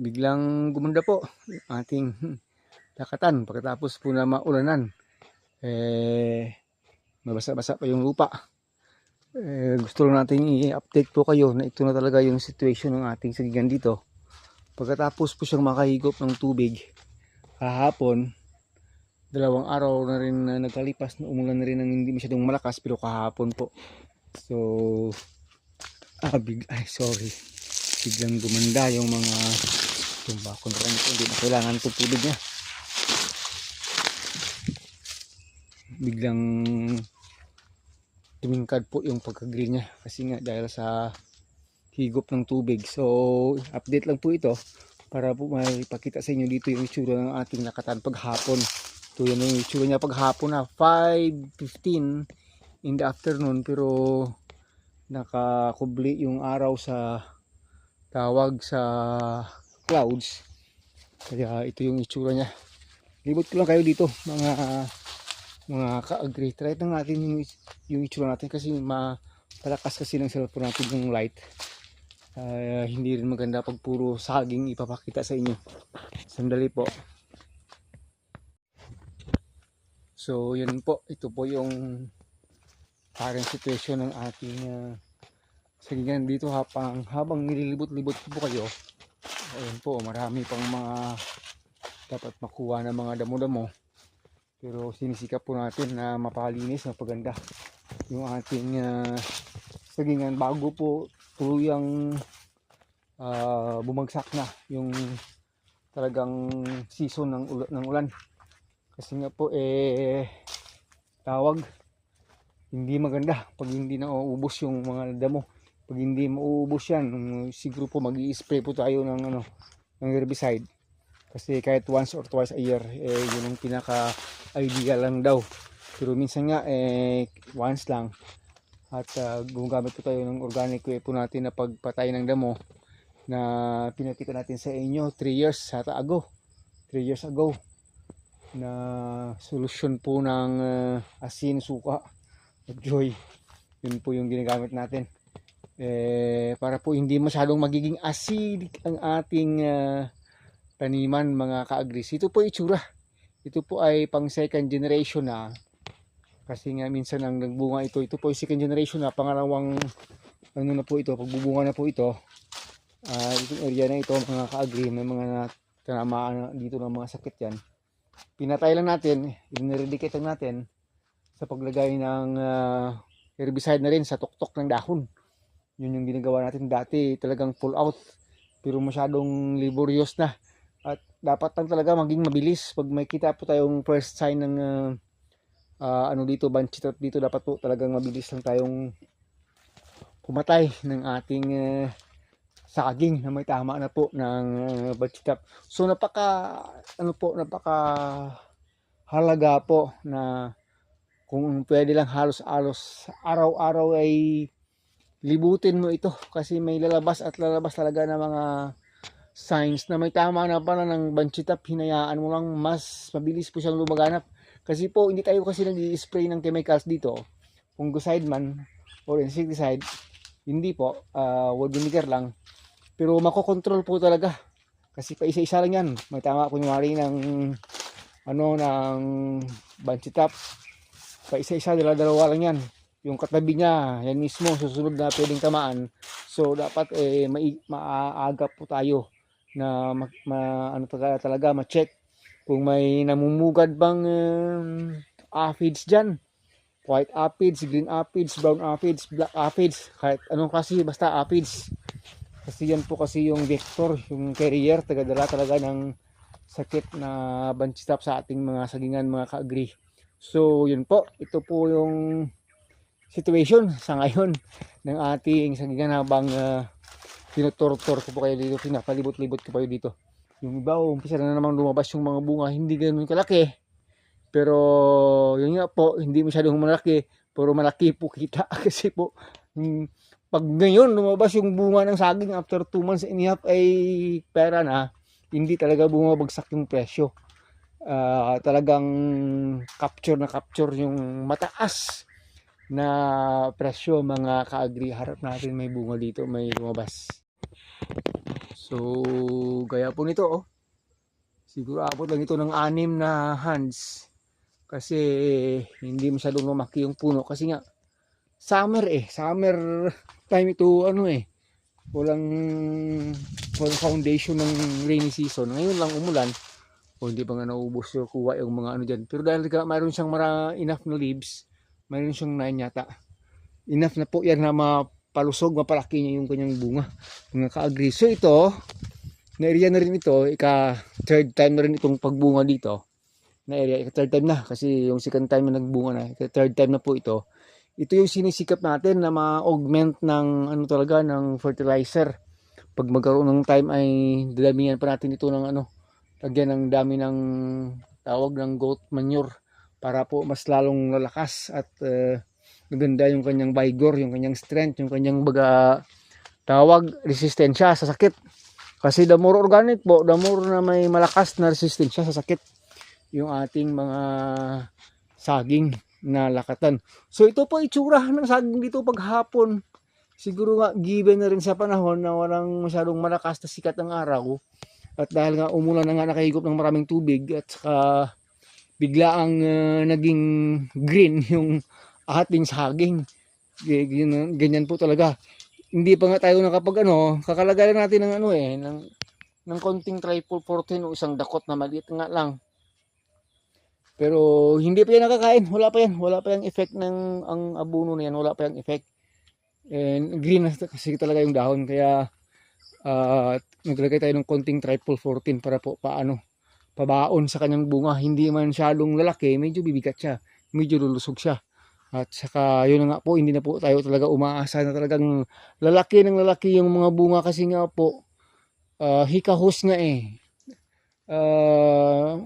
biglang gumanda po yung ating dakatan pagkatapos po na maulanan. Mabasa-basa pa yung lupa. Gusto lang natin i-update po kayo na ito na talaga yung situation ng ating sagigan dito. Pagkatapos po siyang makahigop ng tubig kahapon, 2 araw na rin na nagkalipas na umulan na rin ng hindi masyadong malakas pero kahapon po. So, biglang gumanda yung mga tumbako na rin. Hindi na kailangan itong tubig niya. Biglang tumingkad po yung pagka-green niya kasi nga dahil sa higop ng tubig. So, update lang po ito para po maipakita sa inyo dito yung itsura ng ating lakatan paghapon. Ito yan yung itsura niya paghapon na 5:15 in the afternoon, pero nakakubli yung araw sa tawag sa clouds. Kaya ito yung itsura niya. Libot ko lang kayo dito mga ka-agree. Try lang natin yung itsura natin kasi palakas kasi ng cellphone natin yung light. Hindi rin maganda pag puro saging ipapakita sa inyo. Sandali po. So yun po, ito po yung current situation ng ating sagingan dito habang nililibot-libot po kayo. Ayun po, marami pang mga dapat makuha ng mga damo-damo. Pero sinisikap po natin na mapalinis, mapaganda yung ating sagingan bago po tuluyang bumagsak na yung talagang season ng ulan. Kasi nga po tawag, hindi maganda pag hindi nauubos yung mga damo. Pag hindi mauubos yan, siguro po mag-i-spray po tayo ng herbicide. Kasi kahit once or twice a year, yun ang pinaka-ideal lang daw. Pero minsan nga, once lang. At gumagamit po tayo ng organic way po natin na pagpatay ng damo na pinakita natin sa inyo 3 years ago na solusyon po ng asin, suka at joy. Yun po yung ginagamit natin para po hindi masyadong magiging acidic ang ating taniman, mga ka-agris. Ito po itsura. Ito po ay pang second generation na, kasi nga minsan ang nagbunga ito po ay second generation na, pangalawang ano na po ito, pagbubunga na po ito. Itong area na ito, mga ka-agri, may mga tinamaan dito ng mga sakit yan. Pinatay lang natin, in-eradicate lang natin sa paglagay ng herbicide na rin sa tuktok ng dahon. Yun yung ginagawa natin dati, talagang full out, pero masyadong laborious na. At dapat lang talaga maging mabilis. Pag may kita po tayong first sign ng banchit dito, dapat po talagang mabilis lang tayong pumatay ng ating saging na may tama na po ng banchitap. So napaka halaga po na kung pwede lang halos araw-araw ay libutin mo ito, kasi may lalabas talaga na mga signs na may tama na pala ng banchitap. Hinayaan mo lang, mas mabilis po siyang lumaganap. Kasi po hindi tayo kasi nag-i-spray ng chemicals dito, fungicide man or insecticide, hindi po, word vinegar lang. Pero makokontrol po talaga kasi pa isa-isa lang yan. May tama kunyari ng banchitap, pa isa-isa, dalawa lang yan. Yung katabi niya, yan mismo susunod na pwedeng tamaan. So dapat maaga po tayo na talaga ma-check kung may namumugad bang aphids dyan. White aphids, green aphids, brown aphids, black aphids, kahit anong klase, basta aphids. Kasi yan po kasi yung vector, yung carrier, tagadala talaga ng sakit na banchitap sa ating mga sagingan, mga ka-agri. So yun po, ito po yung situation sa ngayon ng ating sagingan habang tinuturtor ko po kayo dito, pinapalibot-libot ko pa dito. Yung iba, umpisa na namang lumabas yung mga bunga, hindi ganoon kalaki. Pero yun nga po, hindi masyadong malaki, pero malaki po kita kasi po pag ngayon lumabas yung bunga ng saging after 2 months and a half ay pera na, hindi talaga bumabagsak yung presyo. Talagang capture yung mataas na presyo, mga ka-agri. Harap natin may bunga dito, may lumabas. So, gaya po nito, oh. Siguro abot lang ito ng 6 na hands. Kasi hindi masyadong lumaki yung puno. Kasi nga, summer Summer time ito, walang foundation ng rainy season. Ngayon lang umulan. O hindi pa nga naubos yung kuha yung mga dyan. Pero dahil mayroon siyang enough na leaves, mayroon siyang 9 yata. Enough na po yan na mapalusog, mapalaki niya yung kanyang bunga. Mga ka-agree. So ito, na-area na rin ito, third time na rin itong pagbunga dito. Na-area, third time na kasi yung second time na nagbunga na, third time na po ito. Ito yung sinisikap natin na ma-augment ng talaga ng fertilizer. Pag magkaroon ng time ay dadamihan pa natin ito ng lagyan ng dami ng tawag ng goat manure para po mas lalong lalakas at maganda yung kanyang vigor, yung kanyang strength, yung kanyang tawag resistensya sa sakit. Kasi the more organic po, the more na may malakas na resistensya sa sakit yung ating mga saging na lakatan. So ito po itsura ng saging dito paghapon. Siguro nga given na rin sa panahon na walang masyadong malakas na sikat ng araw. At dahil nga umulan na nga nakahigop ng maraming tubig at saka bigla ang naging green yung ating saging. Ganyan po talaga. Hindi pa nga tayo nakapag kakalagayan natin ng konting triple 14 o isang dakot na maliit nga lang. Pero hindi pa yan nakakain, wala pa yung effect ng ang abono na yan, wala pa yung effect. And green na kasi talaga yung dahon, kaya naglagay tayo ng konting triple 14 para po pabaon sa kanyang bunga. Hindi man masyadong lalaki, medyo bibigat siya, medyo lulusog siya. At saka yun na nga po, hindi na po tayo talaga umaasa na talagang lalaki yung mga bunga kasi nga po hikahos nga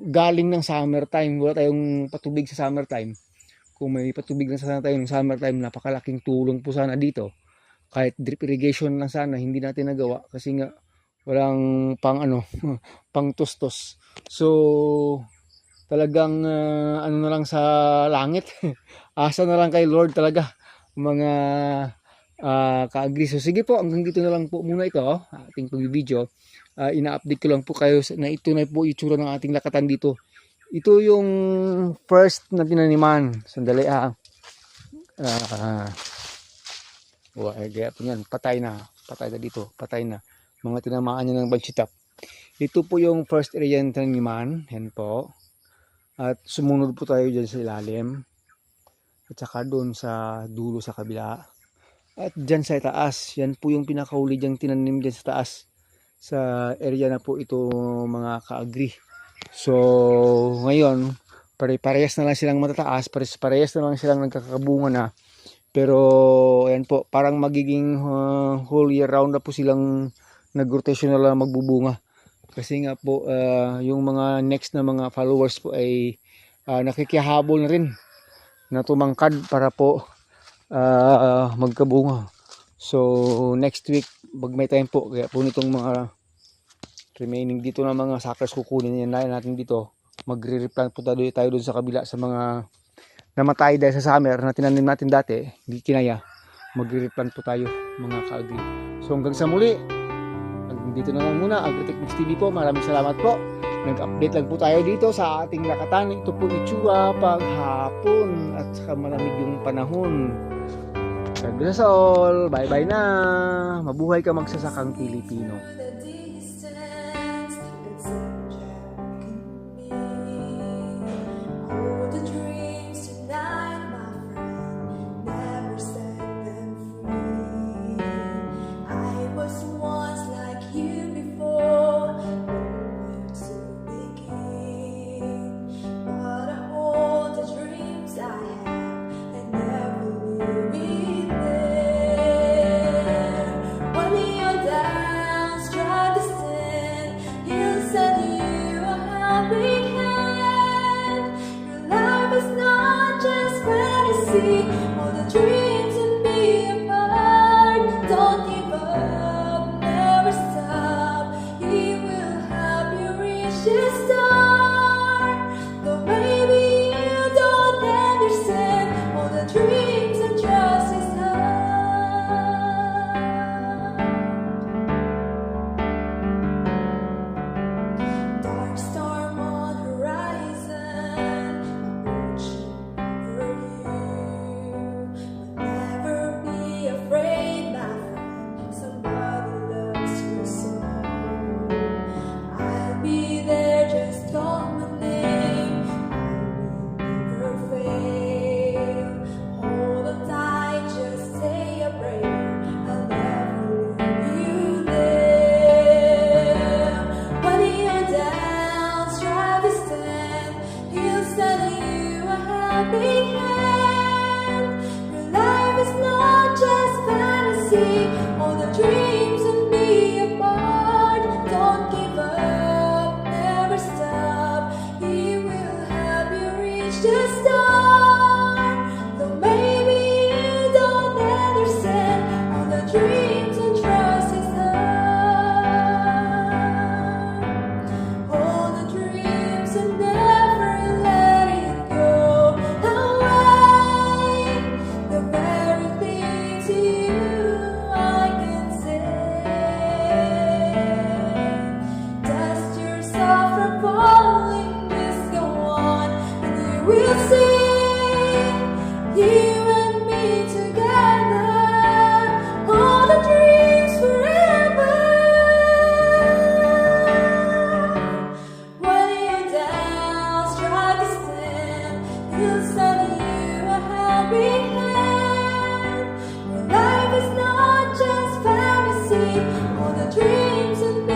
galing ng summertime. Wala tayong patubig sa summertime. Kung may patubig na sana tayo ng summertime, napakalaking tulong po sana dito. Kahit drip irrigation lang sana, hindi natin nagawa kasi nga walang pang tustos. So talagang na lang sa langit. Asa na lang kay Lord talaga mga ka-agree. So sige po, hanggang dito na lang po muna ito ating pag-video. Ina-update ko lang po kayo na ito na po itsura ng ating lakatan dito. Ito yung first na tinaniman. Sandali gaya po yan. Patay na dito. Patay na. Mga tinamaan niya ng balsitap. Ito po yung first area ng tinaniman. Yan po. At sumunod po tayo dyan sa ilalim. At saka doon sa dulo sa kabila. At dyan sa taas. Yan po yung pinakauli dyang tinanim dyan sa taas. Sa area na po ito mga ka-agree. So ngayon pare-parehas na lang silang matataas, parehas na lang silang nagkakabunga na. Pero ayan po, parang magiging whole year round na po silang nag-rotation na lang magbubunga. Kasi nga po yung mga next na mga followers po ay nakikihabol na rin na tumangkad para po magkabunga. So next week pag may time po, kaya po nitong mga remaining dito na mga suckers kukunin yan natin dito. Magre-replant po tayo doon sa kabila sa mga namatay dahil sa summer na tinanim natin dati, hindi kinaya. Magre-replant po tayo mga ka-agree. So hanggang sa muli, dito na lang muna. Agritechnics TV po, maraming salamat po. Nag-update lang po tayo dito sa ating lakatan. Ito po itsura paghapon at saka malamig yung panahon. God bless all. Bye-bye na. Mabuhay ka magsasakang Pilipino. When you're down, struggle.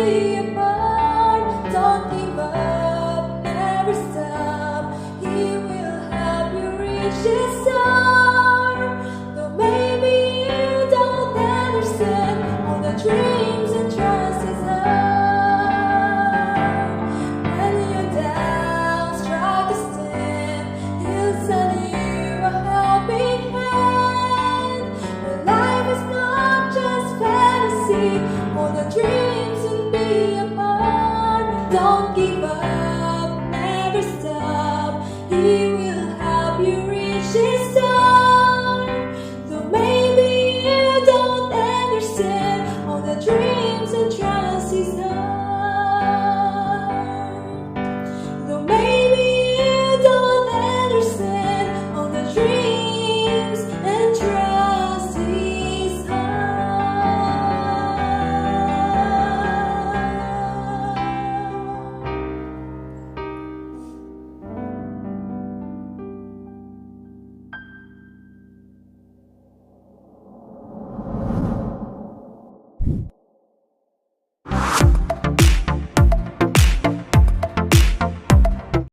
be apart. Don't give up, never stop. He will help you reach His arm. Though maybe you don't understand all the dreams and trust His heart. When your doubts try to stand, He'll send you a helping hand. Your life is not just fantasy, all the dreams and be apart. Don't give up.